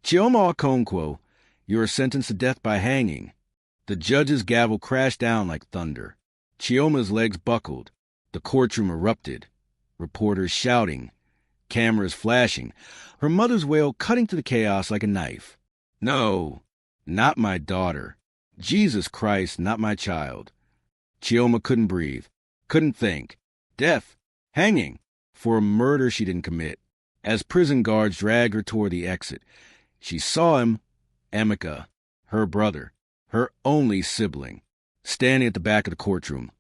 Chioma Okonkwo, you are sentenced to death by hanging. The judge's gavel crashed down like thunder. Chioma's legs buckled. The courtroom erupted. Reporters shouting. Cameras flashing. Her mother's wail cutting through the chaos like a knife. No, not my daughter. Jesus Christ, not my child. Chioma couldn't breathe. Couldn't think. Death. Hanging. For a murder she didn't commit. As prison guards dragged her toward the exit, she saw him, Emeka, her brother, her only sibling, standing at the back of the courtroom,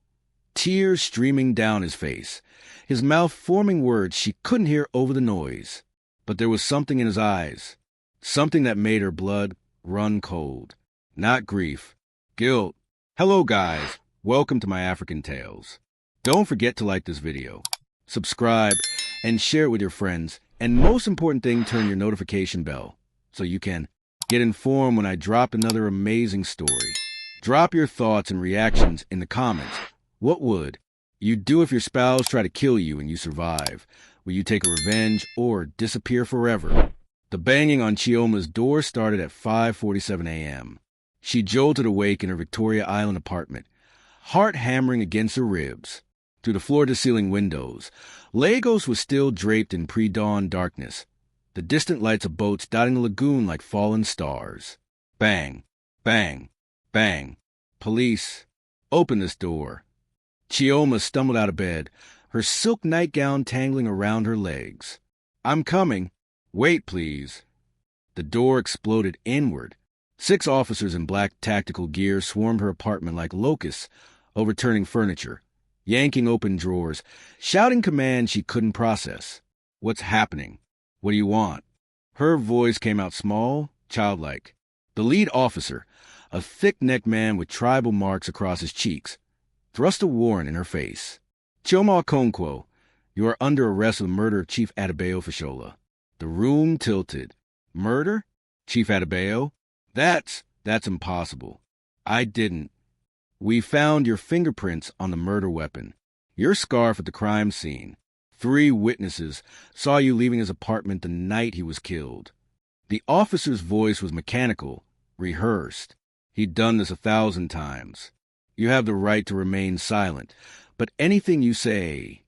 tears streaming down his face, his mouth forming words she couldn't hear over the noise. But there was something in his eyes, something that made her blood run cold. Not grief, guilt. Hello, guys. Welcome to my Africantales. Don't forget to like this video, subscribe, and share it with your friends. And most important thing, turn your notification bell so you can get informed when I drop another amazing story. Drop your thoughts and reactions in the comments. What would you do if your spouse tried to kill you and you survive? Will you take a revenge or disappear forever? The banging on Chioma's door started at 5:47 a.m. She jolted awake in her Victoria Island apartment, heart hammering against her ribs. Through the floor-to-ceiling windows, Lagos was still draped in pre-dawn darkness, the distant lights of boats dotting the lagoon like fallen stars. Bang, bang, bang. Police, open this door. Chioma stumbled out of bed, her silk nightgown tangling around her legs. I'm coming. Wait, please. The door exploded inward. 6 officers in black tactical gear swarmed her apartment like locusts, overturning furniture, yanking open drawers, shouting commands she couldn't process. What's happening? What do you want? Her voice came out small, childlike. The lead officer, a thick-necked man with tribal marks across his cheeks, thrust a warrant in her face. Chioma Okonkwo, you are under arrest for the murder of Chief Adebayo Fashola. The room tilted. Murder? Chief Adebayo? That's impossible. I didn't. We found your fingerprints on the murder weapon, your scarf at the crime scene. 3 witnesses saw you leaving his apartment the night he was killed. The officer's voice was mechanical, rehearsed. He'd done this 1,000 times. You have the right to remain silent, but anything you say...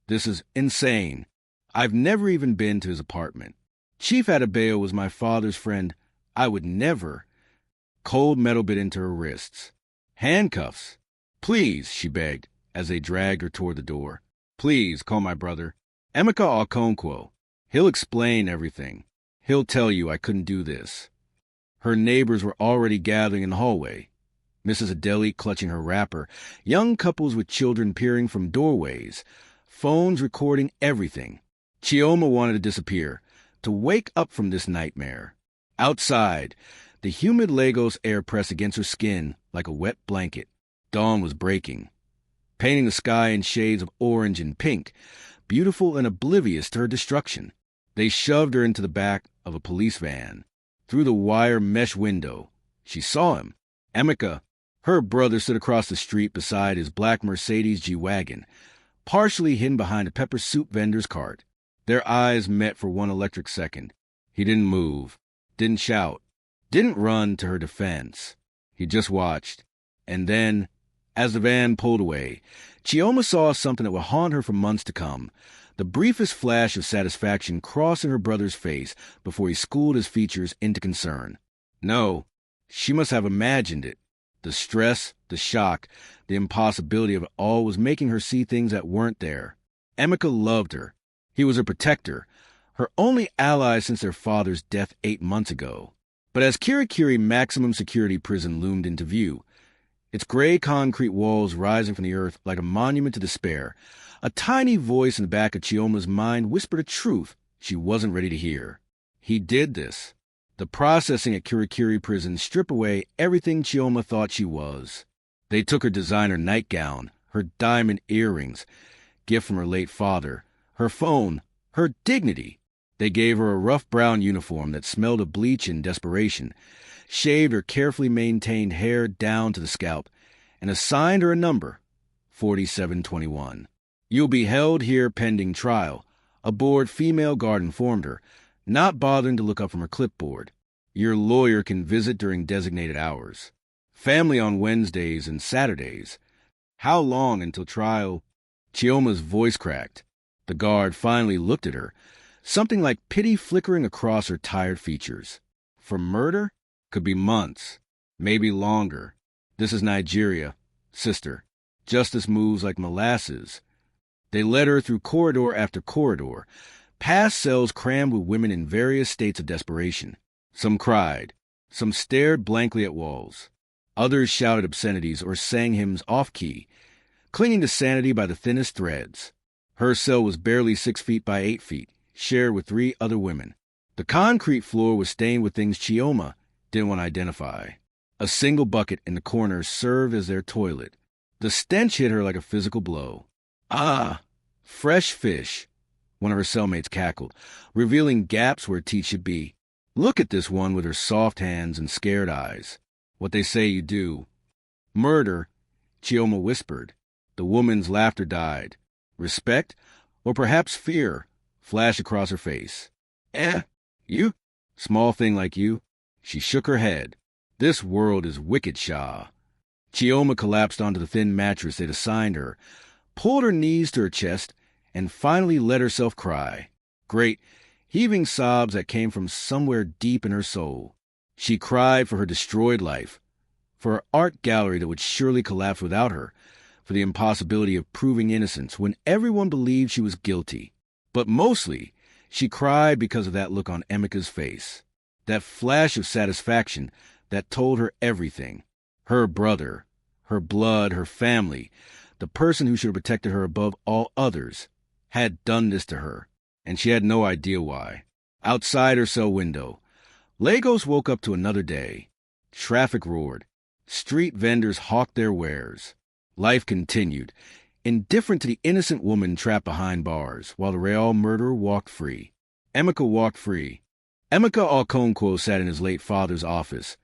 This is insane. I've never even been to his apartment. Chief Adebayo was my father's friend. I would never... Cold metal bit into her wrists. Handcuffs. Please, she begged, as they dragged her toward the door. Please, call my brother. Emeka Okonkwo. He'll explain everything. He'll tell you I couldn't do this. Her neighbors were already gathering in the hallway. Mrs. Adeli clutching her wrapper, young couples with children peering from doorways, phones recording everything. Chioma wanted to disappear, to wake up from this nightmare. Outside, the humid Lagos air pressed against her skin like a wet blanket. Dawn was breaking, painting the sky in shades of orange and pink, beautiful and oblivious to her destruction. They shoved her into the back of a police van. Through the wire mesh window, she saw him. Emeka, her brother, stood across the street beside his black Mercedes G-Wagon, partially hidden behind a pepper soup vendor's cart. Their eyes met for one electric second. He didn't move, didn't shout, didn't run to her defense. He just watched. And then, as the van pulled away, Chioma saw something that would haunt her for months to come. The briefest flash of satisfaction crossing her brother's face before he schooled his features into concern. No, she must have imagined it. The stress, the shock, the impossibility of it all was making her see things that weren't there. Emeka loved her. He was her protector, her only ally since their father's death 8 months ago. But as Kirikiri maximum security prison loomed into view, its gray concrete walls rising from the earth like a monument to despair, a tiny voice in the back of Chioma's mind whispered a truth she wasn't ready to hear. He did this. The processing at Kirikiri prison stripped away everything Chioma thought she was. They took her designer nightgown, her diamond earrings, gift from her late father, her phone, her dignity. They gave her a rough brown uniform that smelled of bleach and desperation, shaved her carefully maintained hair down to the scalp, and assigned her a number, 4721. You'll be held here pending trial, a bored female guard informed her, not bothering to look up from her clipboard. Your lawyer can visit during designated hours. Family on Wednesdays and Saturdays. How long until trial? Chioma's voice cracked. The guard finally looked at her, something like pity flickering across her tired features. For murder? Could be months, maybe longer. This is Nigeria, sister. Justice moves like molasses. They led her through corridor after corridor, past cells crammed with women in various states of desperation. Some cried. Some stared blankly at walls. Others shouted obscenities or sang hymns off-key, clinging to sanity by the thinnest threads. Her cell was barely 6 feet by 8 feet, shared with 3 other women. The concrete floor was stained with things Chioma didn't want to identify. A single bucket in the corner served as their toilet. The stench hit her like a physical blow. Ah, fresh fish, one of her cellmates cackled, revealing gaps where teeth should be. Look at this one with her soft hands and scared eyes. What they say you do. Murder, Chioma whispered. The woman's laughter died. Respect, or perhaps fear, flashed across her face. You? Small thing like you? She shook her head. This world is wicked, Shah. Chioma collapsed onto the thin mattress they'd assigned her, pulled her knees to her chest, and finally let herself cry. Great, heaving sobs that came from somewhere deep in her soul. She cried for her destroyed life, for her art gallery that would surely collapse without her, for the impossibility of proving innocence when everyone believed she was guilty. But mostly, she cried because of that look on Emeka's face, that flash of satisfaction that told her everything. Her brother, her blood, her family, the person who should have protected her above all others, had done this to her, and she had no idea why. Outside her cell window, Lagos woke up to another day. Traffic roared. Street vendors hawked their wares. Life continued, indifferent to the innocent woman trapped behind bars, while the Real murderer walked free. Emeka walked free. Emeka Okonkwo sat in his late father's office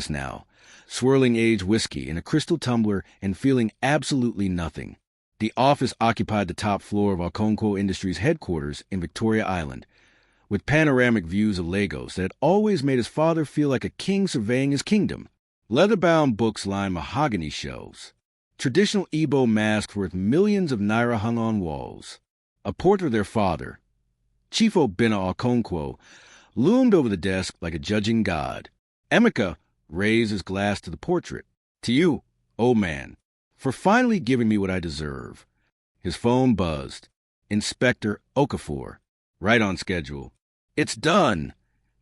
now, swirling aged whiskey in a crystal tumbler and feeling absolutely nothing. The office occupied the top floor of Okonkwo Industries' headquarters in Victoria Island, with panoramic views of Lagos that had always made his father feel like a king surveying his kingdom. Leather-bound books lined mahogany shelves. Traditional Igbo masks worth millions of naira hung on walls. A portrait of their father, Chief Obinna Okonkwo, loomed over the desk like a judging god. Emeka raised his glass to the portrait. To you, old man, for finally giving me what I deserve. His phone buzzed. Inspector Okafor. Right on schedule. It's done!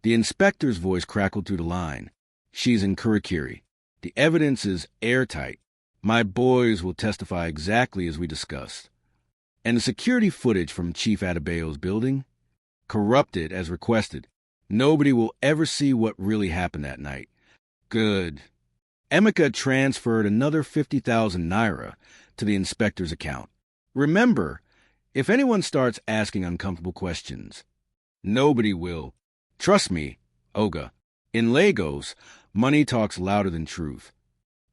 The inspector's voice crackled through the line. She's in Kurikiri. The evidence is airtight. My boys will testify exactly as we discussed. And the security footage from Chief Adebayo's building? Corrupted as requested. Nobody will ever see what really happened that night. Good. Emeka transferred another 50,000 naira to the inspector's account. Remember, if anyone starts asking uncomfortable questions, nobody will. Trust me, Oga. In Lagos, money talks louder than truth.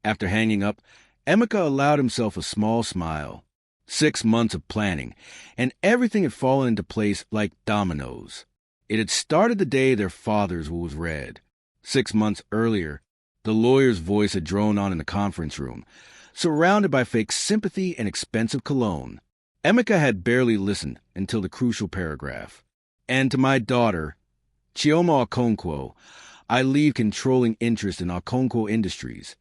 After hanging up, Emeka allowed himself a small smile. 6 months of planning, and everything had fallen into place like dominoes. It had started the day their father's will was read. 6 months earlier, the lawyer's voice had droned on in the conference room, surrounded by fake sympathy and expensive cologne. Emeka had barely listened until the crucial paragraph. And to my daughter, Chioma Okonkwo, I leave controlling interest in Okonkwo Industries.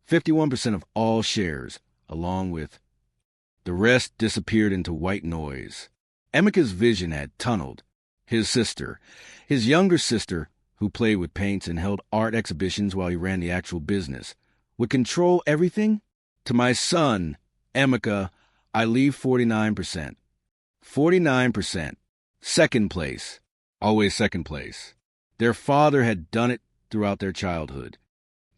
51% of all shares, along with... The rest disappeared into white noise. Emeka's vision had tunneled. His sister, his younger sister, who played with paints and held art exhibitions while he ran the actual business, would control everything? To my son, Emeka, I leave 49%. 49%. Second place. Always second place. Their father had done it throughout their childhood.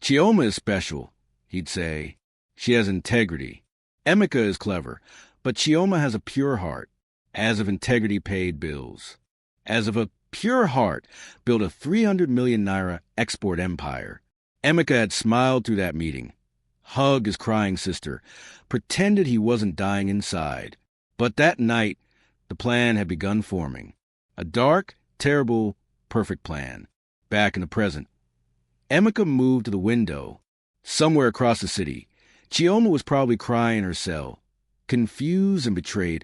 Chioma is special, he'd say. She has integrity. Emeka is clever, but Chioma has a pure heart. As if integrity paid bills. As if a pure heart built a 300 million naira export empire. Emeka had smiled through that meeting, hugged his crying sister, pretended he wasn't dying inside. But that night, the plan had begun forming. A dark, Terrible, perfect plan. Back in the present. Emeka moved to the window. Somewhere across the city, Chioma was probably crying in her cell, confused and betrayed,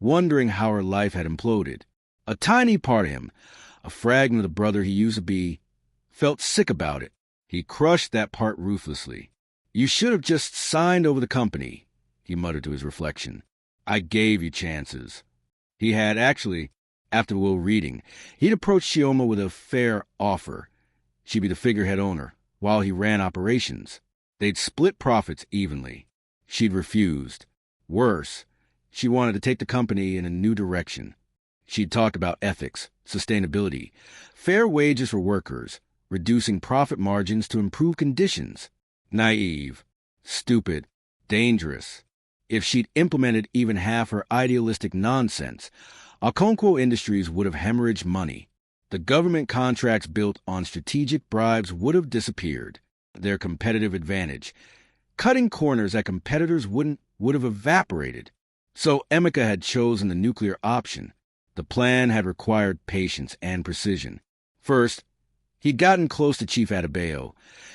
wondering how her life had imploded. A tiny part of him, a fragment of the brother he used to be, felt sick about it. He crushed that part ruthlessly. "You should have just signed over the company," he muttered to his reflection. "I gave you chances." He had actually, after the will reading, he'd approached Chioma with a fair offer. She'd be the figurehead owner, while he ran operations. They'd split profits evenly. She'd refused. Worse, she wanted to take the company in a new direction. She'd talked about ethics, sustainability, fair wages for workers, reducing profit margins to improve conditions. Naive, stupid, dangerous. If she'd implemented even half her idealistic nonsense, Okonkwo Industries would have hemorrhaged money. The government contracts built on strategic bribes would have disappeared. Their competitive advantage, cutting corners that competitors would have evaporated. So Emeka had chosen the nuclear option. The plan had required patience and precision. First, he'd gotten close to Chief Adebayo,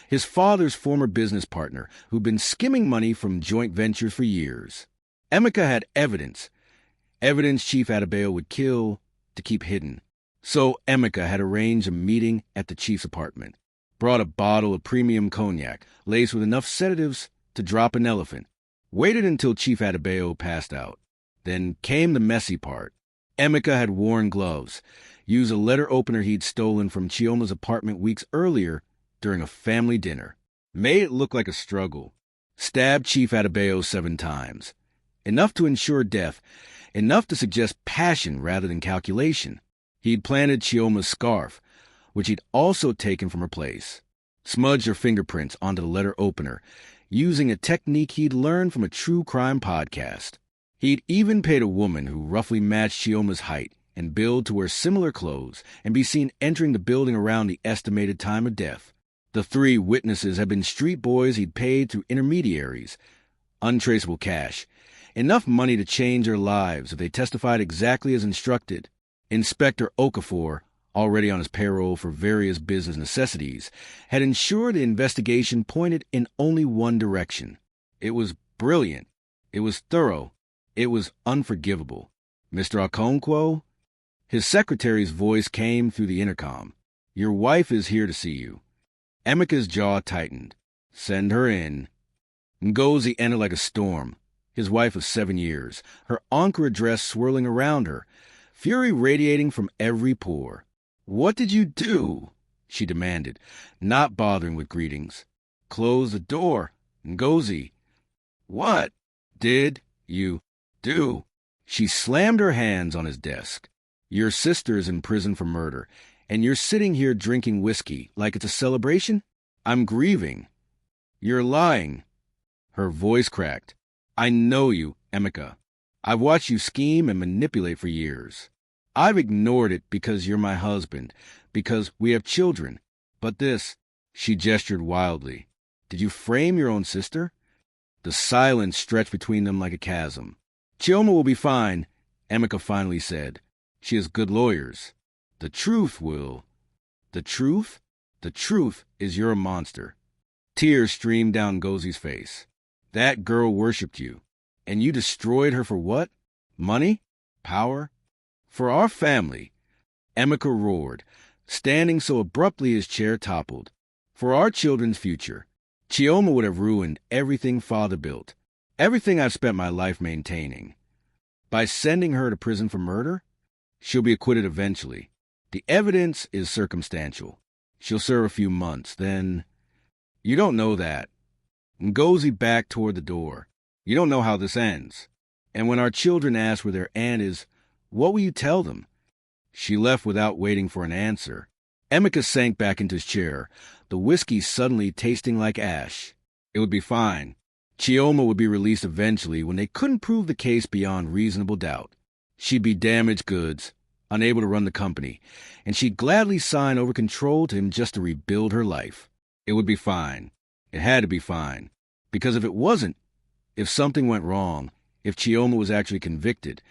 his father's former business partner, who'd been skimming money from joint ventures for years. Emeka had evidence Chief Adebayo would kill to keep hidden. So Emeka had arranged a meeting at the chief's apartment, brought a bottle of premium cognac, laced with enough sedatives to drop an elephant, waited until Chief Adebayo passed out. Then came the messy part. Emeka had worn gloves, used a letter opener he'd stolen from Chioma's apartment weeks earlier during a family dinner, made it look like a struggle, stabbed Chief Adebayo 7 times. Enough to ensure death, enough to suggest passion rather than calculation. He'd planted Chioma's scarf, which he'd also taken from her place, smudged her fingerprints onto the letter opener, using a technique he'd learned from a true crime podcast. He'd even paid a woman who roughly matched Chioma's height and build to wear similar clothes and be seen entering the building around the estimated time of death. The 3 witnesses had been street boys he'd paid through intermediaries, untraceable cash, enough money to change their lives if they testified exactly as instructed. Inspector Okafor, already on his payroll for various business necessities, had ensured the investigation pointed in only one direction. It was brilliant. It was thorough. It was unforgivable. "Mr. Okonkwo?" His secretary's voice came through the intercom. "Your wife is here to see you." Emeka's jaw tightened. "Send her in." Ngozi entered like a storm, his wife of 7 years, her Ankara dress swirling around her, fury radiating from every pore. "What did you do?" she demanded, not bothering with greetings. "Close the door, Ngozi." "What did you do?" She slammed her hands on his desk. "Your sister's in prison for murder, and you're sitting here drinking whiskey like it's a celebration? I'm grieving." "You're lying." Her voice cracked. "I know you, Emeka. I've watched you scheme and manipulate for years. I've ignored it because you're my husband, because we have children. But this," she gestured wildly. "Did you frame your own sister?" The silence stretched between them like a chasm. "Chioma will be fine," Emeka finally said. "She has good lawyers. The truth will." "The truth? The truth is you're a monster." Tears streamed down Ngozi's face. "That girl worshipped you. And you destroyed her for what? Money? Power? For our family." Emeka roared, standing so abruptly his chair toppled. "For our children's future. Chioma would have ruined everything father built, everything I've spent my life maintaining. By sending her to prison for murder, she'll be acquitted eventually. The evidence is circumstantial. She'll serve a few months, then... You don't know that." Ngozi backed toward the door. "You don't know how this ends. And when our children ask where their aunt is, what will you tell them?" She left without waiting for an answer. Emeka sank back into his chair, the whiskey suddenly tasting like ash. It would be fine. Chioma would be released eventually when they couldn't prove the case beyond reasonable doubt. She'd be damaged goods, unable to run the company, and she'd gladly sign over control to him just to rebuild her life. It would be fine. It had to be fine. Because if it wasn't, if something went wrong, if Chioma was actually convicted,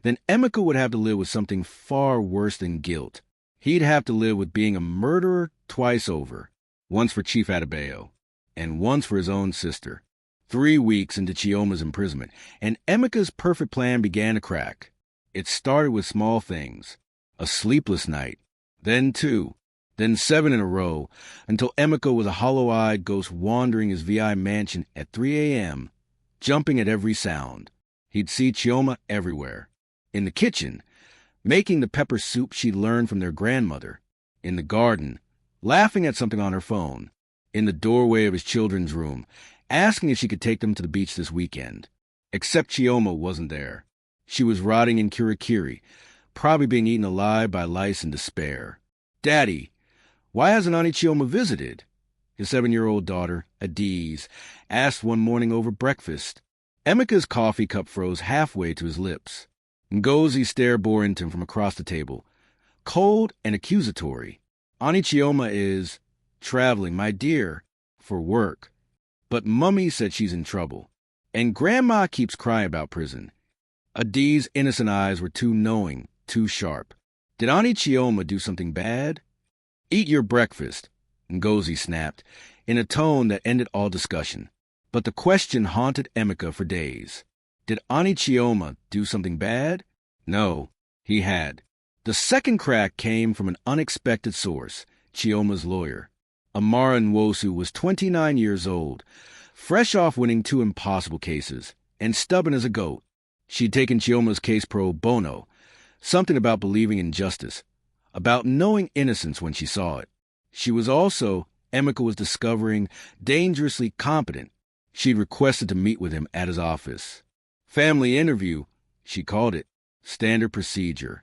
then Emeka would have to live with something far worse than guilt, He'd have to live with being a murderer twice over, once for Chief Adebayo, and once for his own sister. 3 weeks into Chioma's imprisonment, and Emeka's perfect plan began to crack. It started with small things. A sleepless night, then 2, then 7 in a row, until Emeka was a hollow-eyed ghost wandering his VI mansion at 3 a.m., jumping at every sound. He'd see Chioma everywhere. In the kitchen, making the pepper soup she'd learned from their grandmother. In the garden, laughing at something on her phone. In the doorway of his children's room, asking if she could take them to the beach this weekend. Except Chioma wasn't there. She was rotting in Kirikiri, probably being eaten alive by lice and despair. "Daddy, why hasn't Auntie Chioma visited?" His 7-year-old daughter, Adiz, asked one morning over breakfast. Emeka's coffee cup froze halfway to his lips. Ngozi's stare bore into him from across the table, cold and accusatory. "Auntie Chioma is traveling, my dear, for work. But Mummy said she's in trouble. And Grandma keeps crying about prison." Adiz's innocent eyes were too knowing, too sharp. "Did Auntie Chioma do something bad?" "Eat your breakfast," Ngozi snapped, in a tone that ended all discussion. But the question haunted Emeka for days. Did Auntie Chioma do something bad? No, he had. The second crack came from an unexpected source, Chioma's lawyer. Amara Nwosu was 29 years old, fresh off winning 2 impossible cases, and stubborn as a goat. She'd taken Chioma's case pro bono, something about believing in justice, about knowing innocence when she saw it. She was also, Emeka was discovering, dangerously competent. She'd requested to meet with him at his office. Family interview, she called it. Standard procedure.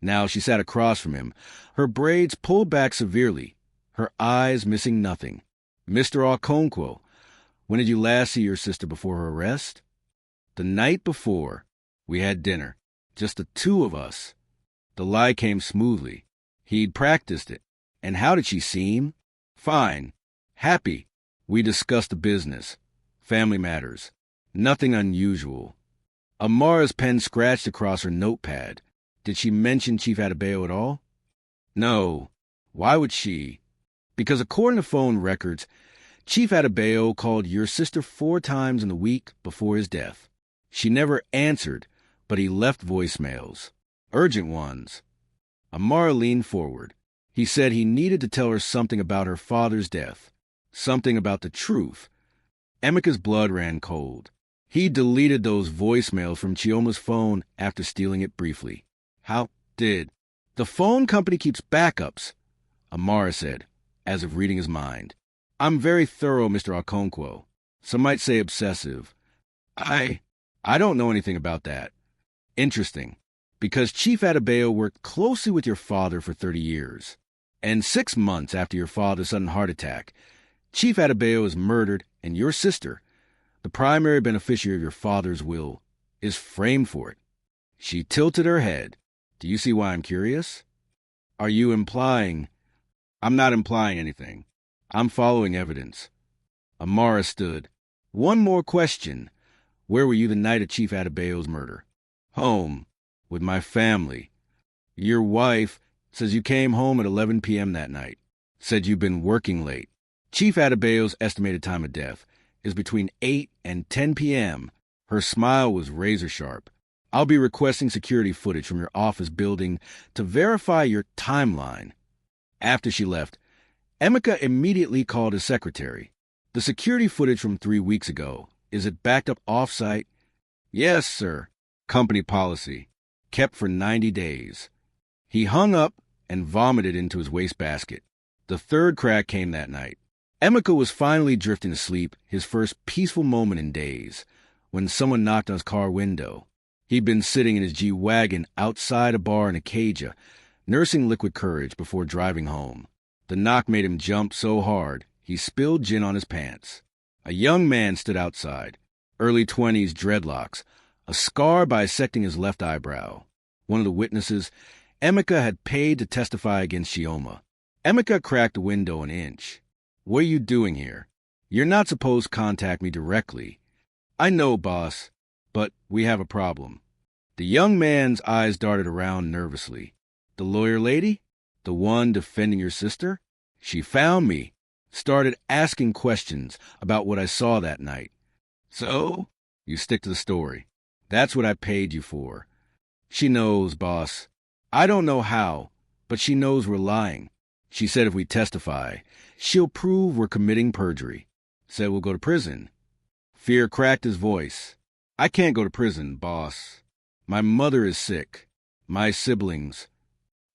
Now she sat across from him, her braids pulled back severely, her eyes missing nothing. "Mr. Okonkwo, when did you last see your sister before her arrest?" "The night before. We had dinner. Just the 2 of us." The lie came smoothly. He'd practiced it. "And how did she seem?" "Fine. Happy. We discussed the business. Family matters. Nothing unusual." Amara's pen scratched across her notepad. "Did she mention Chief Adebayo at all?" "No. Why would she?" "Because according to phone records, Chief Adebayo called your sister 4 times in the week before his death. She never answered, but he left voicemails. Urgent ones." Amara leaned forward. He said he needed to tell her something about her father's death. Something about the truth. Emeka's blood ran cold. He deleted those voicemails from Chioma's phone after stealing it briefly. "How did?" "The phone company keeps backups," Amara said, as if reading his mind. "I'm very thorough, Mr. Okonkwo. Some might say obsessive. I don't know anything about that." "Interesting. Because Chief Adebayo worked closely with your father for 30 years. And 6 months after your father's sudden heart attack, Chief Adebayo is murdered, and your sister, the primary beneficiary of your father's will, is framed for it." She tilted her head. "Do you see why I'm curious?" "Are you implying—" "I'm not implying anything. I'm following evidence." Amara stood. "One more question. Where were you the night of Chief Adebayo's murder?" "Home. With my family. Your wife says you came home at 11 p.m. that night. Said you've been working late. Chief Adebayo's estimated time of death is between 8 and 10 p.m. Her smile was razor sharp. "I'll be requesting security footage from your office building to verify your timeline." After she left, Emeka immediately called his secretary. "The security footage from 3 weeks ago, is it backed up off-site?" "Yes, sir. Company policy. Kept for 90 days. He hung up and vomited into his wastebasket. The third crack came that night. Emeka was finally drifting to sleep, his first peaceful moment in days, when someone knocked on his car window. He'd been sitting in his G-Wagon outside a bar in Acadia, nursing liquid courage before driving home. The knock made him jump so hard, he spilled gin on his pants. A young man stood outside, early 20s dreadlocks, a scar bisecting his left eyebrow. One of the witnesses, Emeka had paid to testify against Chioma. Emeka cracked the window an inch. "What are you doing here? You're not supposed to contact me directly." "I know, boss, but we have a problem." The young man's eyes darted around nervously. "The lawyer lady?" The one defending your sister? She found me, started asking questions about what I saw that night. So? You stick to the story. That's what I paid you for. She knows, boss. I don't know how, but she knows we're lying. She said if we testify, she'll prove we're committing perjury. Said we'll go to prison. Fear cracked his voice. I can't go to prison, boss. My mother is sick. My siblings.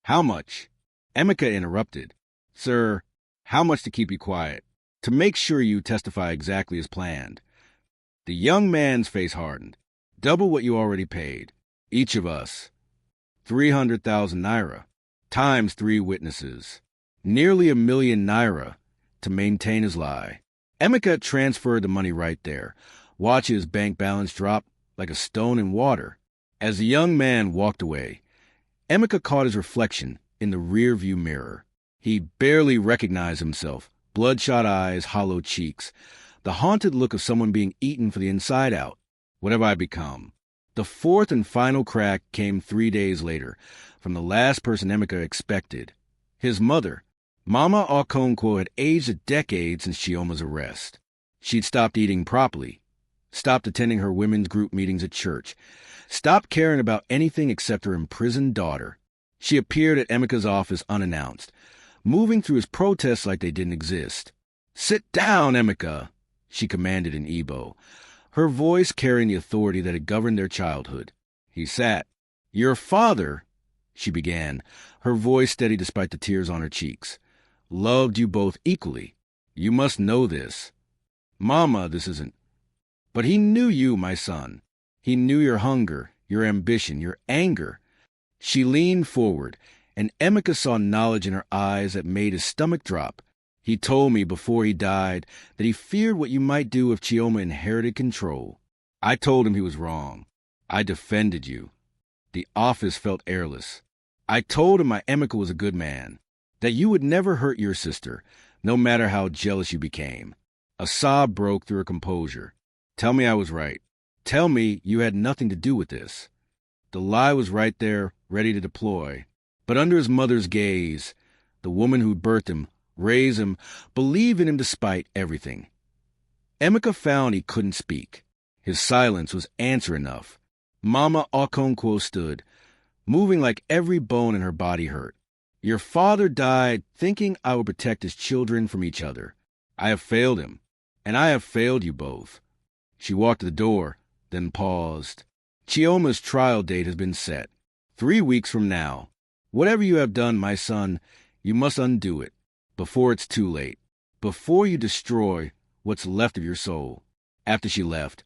How much? Emeka interrupted. Sir, how much to keep you quiet? To make sure you testify exactly as planned. The young man's face hardened. Double what you already paid. Each of us. 300,000 naira. Times 3 witnesses. Nearly 1,000,000 naira to maintain his lie. Emeka transferred the money right there. Watch his bank balance drop like a stone in water. As the young man walked away, Emeka caught his reflection in the rearview mirror. He barely recognized himself. Bloodshot eyes, hollow cheeks. The haunted look of someone being eaten for the inside out. What have I become? The fourth and final crack came 3 days later, from the last person Emeka expected. His mother, Mama Okonkwo, had aged a decade since Chioma's arrest. She'd stopped eating properly, stopped attending her women's group meetings at church, stopped caring about anything except her imprisoned daughter. She appeared at Emeka's office unannounced, moving through his protests like they didn't exist. Sit down, Emeka, she commanded in Igbo, her voice carrying the authority that had governed their childhood. He sat. Your father, she began, her voice steady despite the tears on her cheeks, loved you both equally. You must know this. Mama, this isn't. But he knew you, my son. He knew your hunger, your ambition, your anger. She leaned forward, and Emeka saw knowledge in her eyes that made his stomach drop. He told me before he died that he feared what you might do if Chioma inherited control. I told him he was wrong. I defended you. The office felt airless. I told him my Emeka was a good man, that you would never hurt your sister, no matter how jealous you became. A sob broke through her composure. Tell me I was right. Tell me you had nothing to do with this. The lie was right there, ready to deploy. But under his mother's gaze, the woman who birthed him, raised him, believed in him despite everything. Emeka found he couldn't speak. His silence was answer enough. Mama Okonkwo stood, moving like every bone in her body hurt. Your father died thinking I would protect his children from each other. I have failed him, and I have failed you both. She walked to the door, then paused. Chioma's trial date has been set. 3 weeks from now. Whatever you have done, my son, you must undo it, before it's too late, before you destroy what's left of your soul. After she left,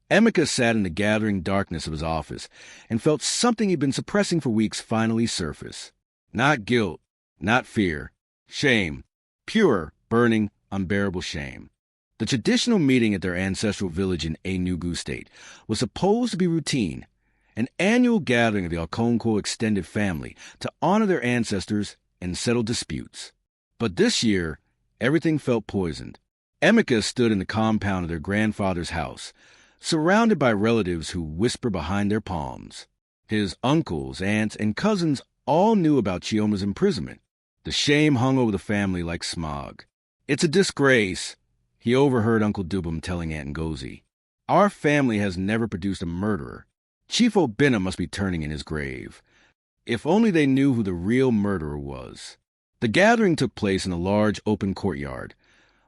Emeka sat in the gathering darkness of his office and felt something he'd been suppressing for weeks finally surface. Not guilt, not fear, shame, pure, burning, unbearable shame. The traditional meeting at their ancestral village in Enugu State was supposed to be routine, an annual gathering of the Okonkwo extended family to honor their ancestors and settle disputes. But this year, everything felt poisoned. Emeka stood in the compound of their grandfather's house, surrounded by relatives who whisper behind their palms. His uncles, aunts, and cousins all knew about Chioma's imprisonment. The shame hung over the family like smog. It's a disgrace, he overheard Uncle Dubum telling Aunt Ngozi. Our family has never produced a murderer. Chief Obinna must be turning in his grave. If only they knew who the real murderer was. The gathering took place in a large open courtyard,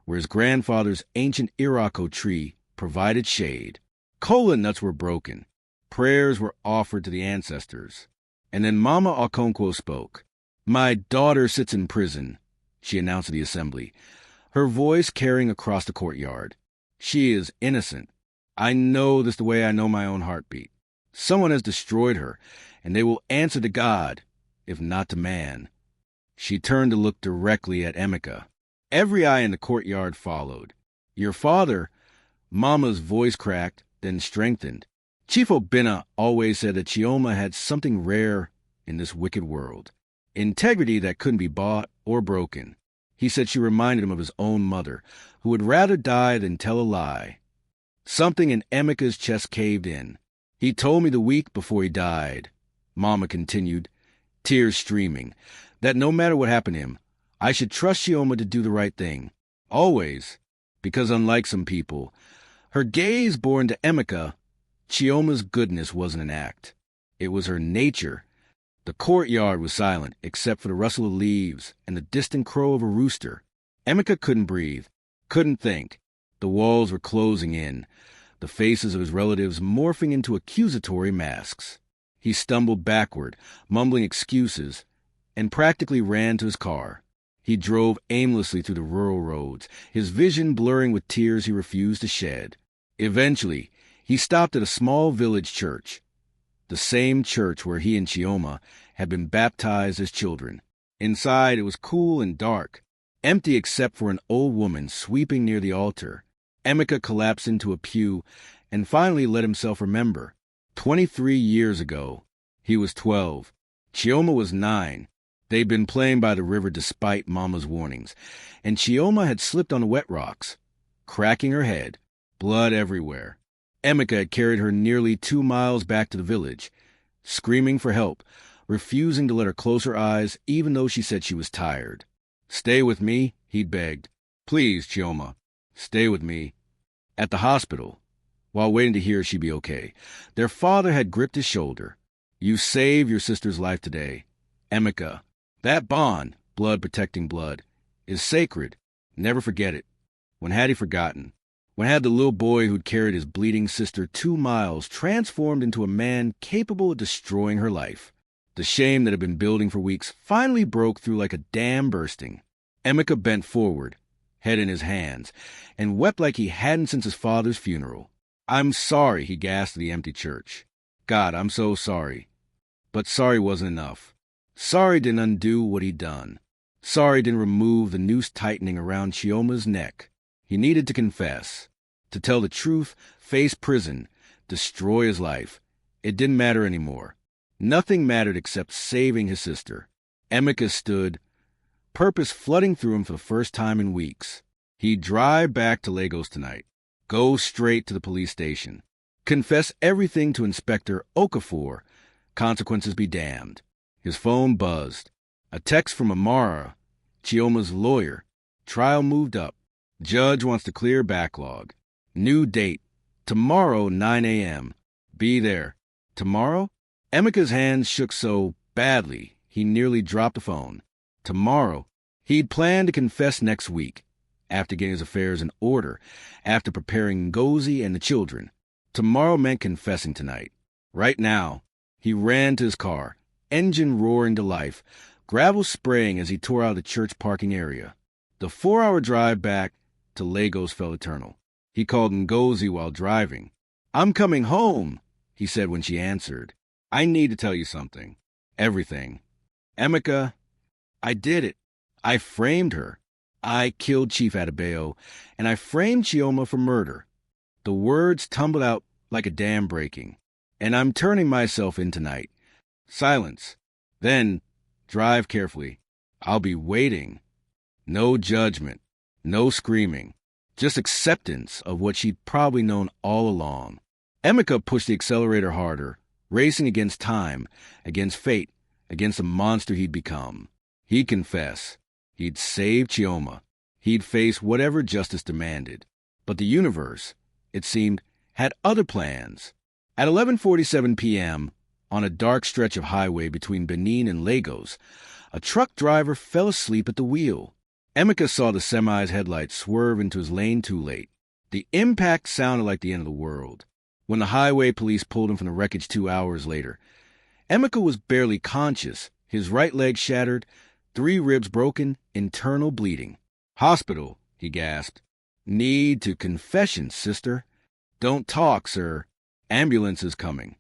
where his grandfather's ancient Irako tree provided shade. Kola nuts were broken. Prayers were offered to the ancestors. And then Mama Okonkwo spoke. My daughter sits in prison, she announced to the assembly, her voice carrying across the courtyard. She is innocent. I know this the way I know my own heartbeat. Someone has destroyed her, and they will answer to God, if not to man. She turned to look directly at Emeka. Every eye in the courtyard followed. Your father, Mama's voice cracked, then strengthened. Chief Obinna always said that Chioma had something rare in this wicked world. Integrity that couldn't be bought or broken. He said she reminded him of his own mother, who would rather die than tell a lie. Something in Emeka's chest caved in. He told me the week before he died, Mama continued, tears streaming. That no matter what happened to him, I should trust Chioma to do the right thing. Always. Because unlike some people, her gaze born to Emeka, Chioma's goodness wasn't an act. It was her nature. The courtyard was silent, except for the rustle of leaves and the distant crow of a rooster. Emeka couldn't breathe, couldn't think. The walls were closing in, the faces of his relatives morphing into accusatory masks. He stumbled backward, mumbling excuses, and practically ran to his car. He drove aimlessly through the rural roads, his vision blurring with tears he refused to shed. Eventually, he stopped at a small village church, the same church where he and Chioma had been baptized as children. Inside, it was cool and dark, empty except for an old woman sweeping near the altar. Emeka collapsed into a pew and finally let himself remember. 23 years ago, he was 12. Chioma was 9. They'd been playing by the river despite Mama's warnings, and Chioma had slipped on the wet rocks, cracking her head, blood everywhere. Emeka had carried her nearly 2 miles back to the village, screaming for help, refusing to let her close her eyes even though she said she was tired. "Stay with me," he'd begged. "Please, Chioma, stay with me." At the hospital, while waiting to hear she'd be okay, their father had gripped his shoulder. "You saved your sister's life today. Emeka, that bond, blood protecting blood, is sacred. Never forget it." When had he forgotten? When had the little boy who'd carried his bleeding sister 2 miles transformed into a man capable of destroying her life? The shame that had been building for weeks finally broke through like a dam bursting. Emeka bent forward, head in his hands, and wept like he hadn't since his father's funeral. "I'm sorry," he gasped to the empty church. "God, I'm so sorry." But sorry wasn't enough. Sorry didn't undo what he'd done. Sorry didn't remove the noose tightening around Chioma's neck. He needed to confess, to tell the truth, face prison, destroy his life. It didn't matter anymore. Nothing mattered except saving his sister. Emeka stood, purpose flooding through him for the first time in weeks. He'd drive back to Lagos tonight, go straight to the police station, confess everything to Inspector Okafor, consequences be damned. His phone buzzed. A text from Amara, Chioma's lawyer. Trial moved up. Judge wants to clear backlog. New date. Tomorrow, 9 a.m. Be there. Tomorrow? Emeka's hands shook so badly he nearly dropped the phone. Tomorrow. He'd planned to confess next week, after getting his affairs in order, after preparing Ngozi and the children. Tomorrow meant confessing tonight. Right now. He ran to his car, engine roaring to life, gravel spraying as he tore out of the church parking area. The 4-hour drive back to Lagos felt eternal. He called Ngozi while driving. "I'm coming home," he said when she answered. "I need to tell you something. Everything. Emeka, I did it. I framed her. I killed Chief Adebayo, and I framed Chioma for murder." The words tumbled out like a dam breaking. "And I'm turning myself in tonight." Silence. Then, drive carefully. I'll be waiting. No judgment. No screaming. Just acceptance of what she'd probably known all along. Emeka pushed the accelerator harder, racing against time, against fate, against the monster he'd become. He'd confess. He'd save Chioma. He'd face whatever justice demanded. But the universe, it seemed, had other plans. At 11:47 p.m., on a dark stretch of highway between Benin and Lagos, a truck driver fell asleep at the wheel. Emeka saw the semi's headlights swerve into his lane too late. The impact sounded like the end of the world. When the highway police pulled him from the wreckage 2 hours later, Emeka was barely conscious, his right leg shattered, 3 ribs broken, internal bleeding. "Hospital," he gasped. "Need to confession, sister." "Don't talk, sir. Ambulance is coming."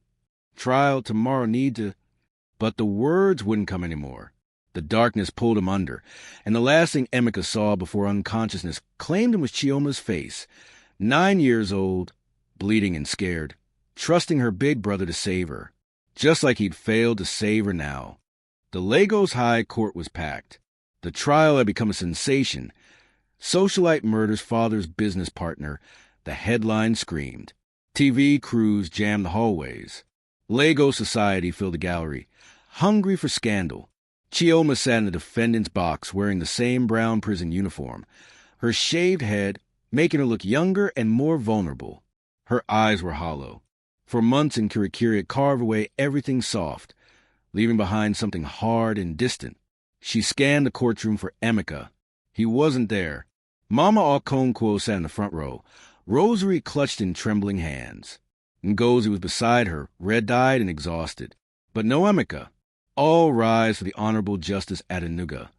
"Trial tomorrow, need to..." But the words wouldn't come anymore. The darkness pulled him under, and the last thing Emeka saw before unconsciousness claimed him was Chioma's face, 9 years old, bleeding and scared, trusting her big brother to save her, just like he'd failed to save her now. The Lagos High Court was packed. The trial had become a sensation. Socialite murders father's business partner, the headline screamed. TV crews jammed the hallways. Lagos society filled the gallery, hungry for scandal. Chioma sat in the defendant's box wearing the same brown prison uniform, her shaved head making her look younger and more vulnerable. Her eyes were hollow. For months in Kirikiri had carved away everything soft, leaving behind something hard and distant. She scanned the courtroom for Emeka. He wasn't there. Mama Okonkwo sat in the front row, rosary clutched in trembling hands. Ngozi was beside her, red-eyed and exhausted. But no Emeka. All rise for the Honorable Justice Adenuga.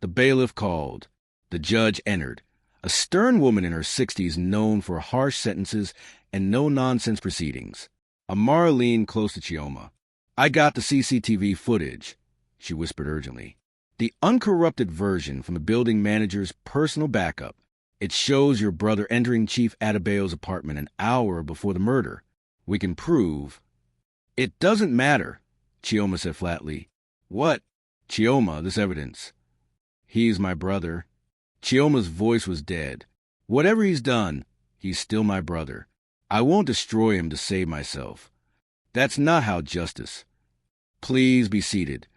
The bailiff called. The judge entered. A stern woman in her 60s known for harsh sentences and no-nonsense proceedings. Amara leaned close to Chioma. "I got the CCTV footage," she whispered urgently. "The uncorrupted version from the building manager's personal backup. It shows your brother entering Chief Adebayo's apartment an hour before the murder. We can prove—" "It doesn't matter," Chioma said flatly. "What?" "Chioma, this evidence. He's my brother." Chioma's voice was dead. "Whatever he's done, he's still my brother. I won't destroy him to save myself. That's not how justice—" "Please be seated."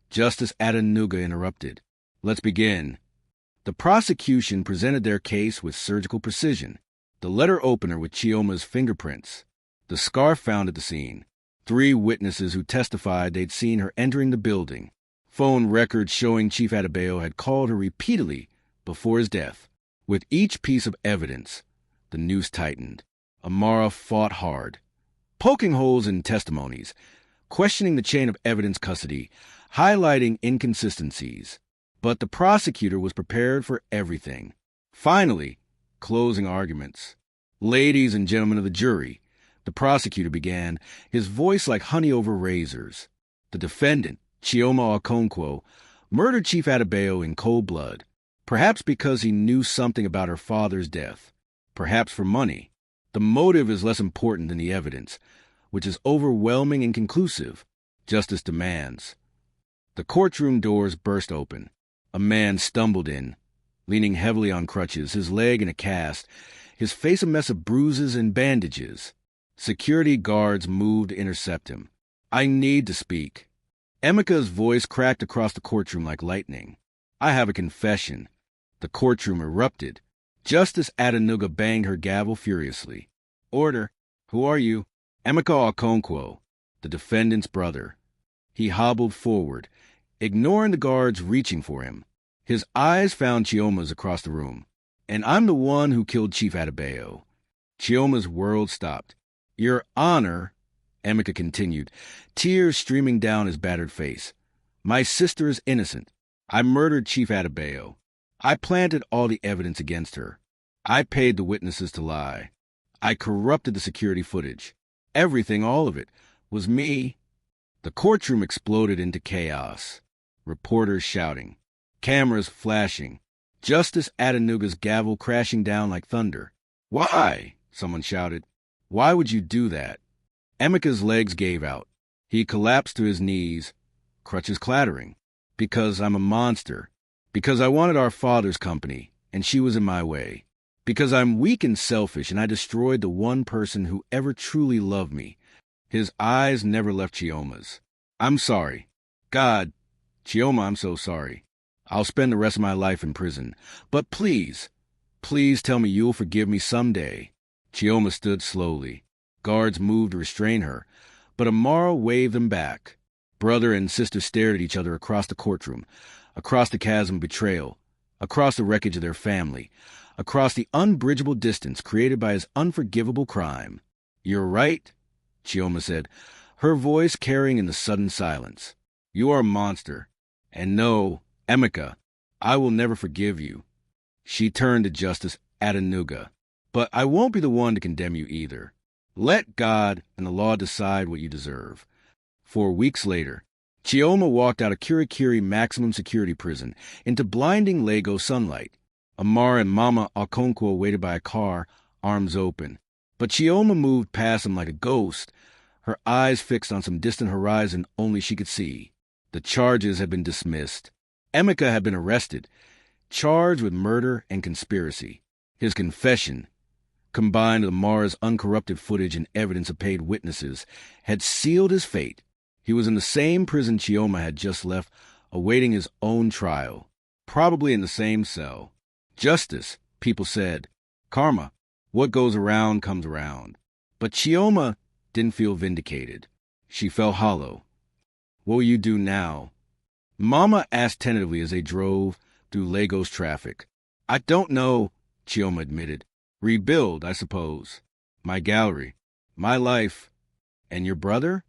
Justice Adenuga interrupted. "Let's begin." The prosecution presented their case with surgical precision. The letter opener with Chioma's fingerprints. The scarf found at the scene. 3 witnesses who testified they'd seen her entering the building. Phone records showing Chief Adebayo had called her repeatedly before his death. With each piece of evidence, the noose tightened. Amara fought hard, poking holes in testimonies, questioning the chain of evidence custody, highlighting inconsistencies. But the prosecutor was prepared for everything. Finally, closing arguments. "Ladies and gentlemen of the jury," the prosecutor began, his voice like honey over razors. "The defendant, Chioma Okonkwo, murdered Chief Adebayo in cold blood, perhaps because he knew something about her father's death, perhaps for money. The motive is less important than the evidence, which is overwhelming and conclusive. Justice demands." The courtroom doors burst open. A man stumbled in, leaning heavily on crutches, his leg in a cast, his face a mess of bruises and bandages. Security guards moved to intercept him. "I need to speak." Emeka's voice cracked across the courtroom like lightning. "I have a confession." The courtroom erupted. Justice Adenuga banged her gavel furiously. "Order. Who are you?" "Emeka Okonkwo, the defendant's brother." He hobbled forward, ignoring the guards reaching for him. His eyes found Chioma's across the room. "And I'm the one who killed Chief Adebayo." Chioma's world stopped. "Your Honor," Emeka continued, tears streaming down his battered face, "my sister is innocent. I murdered Chief Adebayo. I planted all the evidence against her. I paid the witnesses to lie. I corrupted the security footage. Everything, all of it, was me." The courtroom exploded into chaos. Reporters shouting. Cameras flashing. Justice Adenuga's gavel crashing down like thunder. "Why?" someone shouted. "Why would you do that?" Emeka's legs gave out. He collapsed to his knees, crutches clattering. "Because I'm a monster. Because I wanted our father's company, and she was in my way. Because I'm weak and selfish, and I destroyed the one person who ever truly loved me." His eyes never left Chioma's. "I'm sorry. God, Chioma, I'm so sorry. I'll spend the rest of my life in prison. But please, please tell me you'll forgive me someday." Chioma stood slowly. Guards moved to restrain her, but Amara waved them back. Brother and sister stared at each other across the courtroom, across the chasm of betrayal, across the wreckage of their family, across the unbridgeable distance created by his unforgivable crime. "You're right," Chioma said, her voice carrying in the sudden silence. "You are a monster. And no, Emeka, I will never forgive you." She turned to Justice Adenuga. "But I won't be the one to condemn you either. Let God and the law decide what you deserve." 4 weeks later, Chioma walked out of Kirikiri maximum security prison into blinding Lego sunlight. Amara and Mama Okonkwo waited by a car, arms open. But Chioma moved past them like a ghost, her eyes fixed on some distant horizon only she could see. The charges had been dismissed. Emeka had been arrested, charged with murder and conspiracy. His confession, combined with Amara's uncorrupted footage and evidence of paid witnesses, had sealed his fate. He was in the same prison Chioma had just left awaiting his own trial, probably in the same cell. Justice, people said. Karma, what goes around comes around. But Chioma didn't feel vindicated. She felt hollow. What will you do now? Mama asked tentatively as they drove through Lagos traffic. I don't know, Chioma admitted. Rebuild, I suppose. My gallery, my life. And your brother?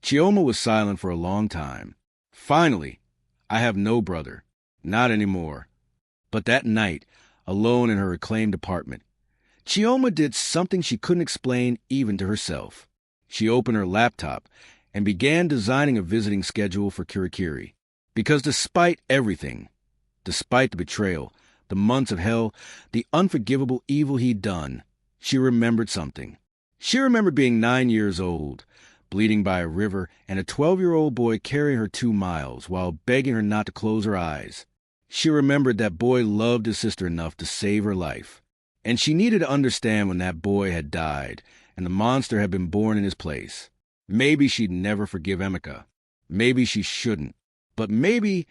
Chioma was silent for a long time. Finally, I have no brother. Not anymore. But that night, alone in her reclaimed apartment, Chioma did something she couldn't explain even to herself. She opened her laptop and began designing a visiting schedule for Kirikiri. Because despite everything, despite the betrayal, the months of hell, the unforgivable evil he'd done, she remembered something. She remembered being 9 years old, bleeding by a river, and a 12-year-old boy carrying her 2 miles while begging her not to close her eyes. She remembered that boy loved his sister enough to save her life. And she needed to understand when that boy had died and the monster had been born in his place. Maybe she'd never forgive Emeka. Maybe she shouldn't. But maybe,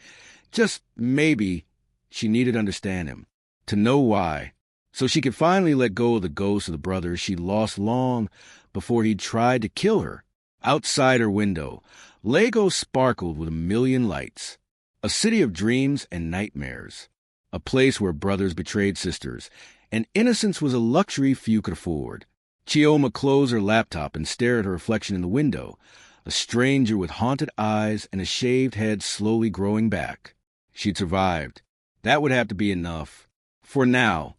just maybe, she needed to understand him, to know why, so she could finally let go of the ghost of the brother she'd lost long before he'd tried to kill her. Outside her window, Lagos sparkled with a million lights. A city of dreams and nightmares. A place where brothers betrayed sisters, and innocence was a luxury few could afford. Chioma closed her laptop and stared at her reflection in the window, a stranger with haunted eyes and a shaved head slowly growing back. She'd survived. That would have to be enough. For now.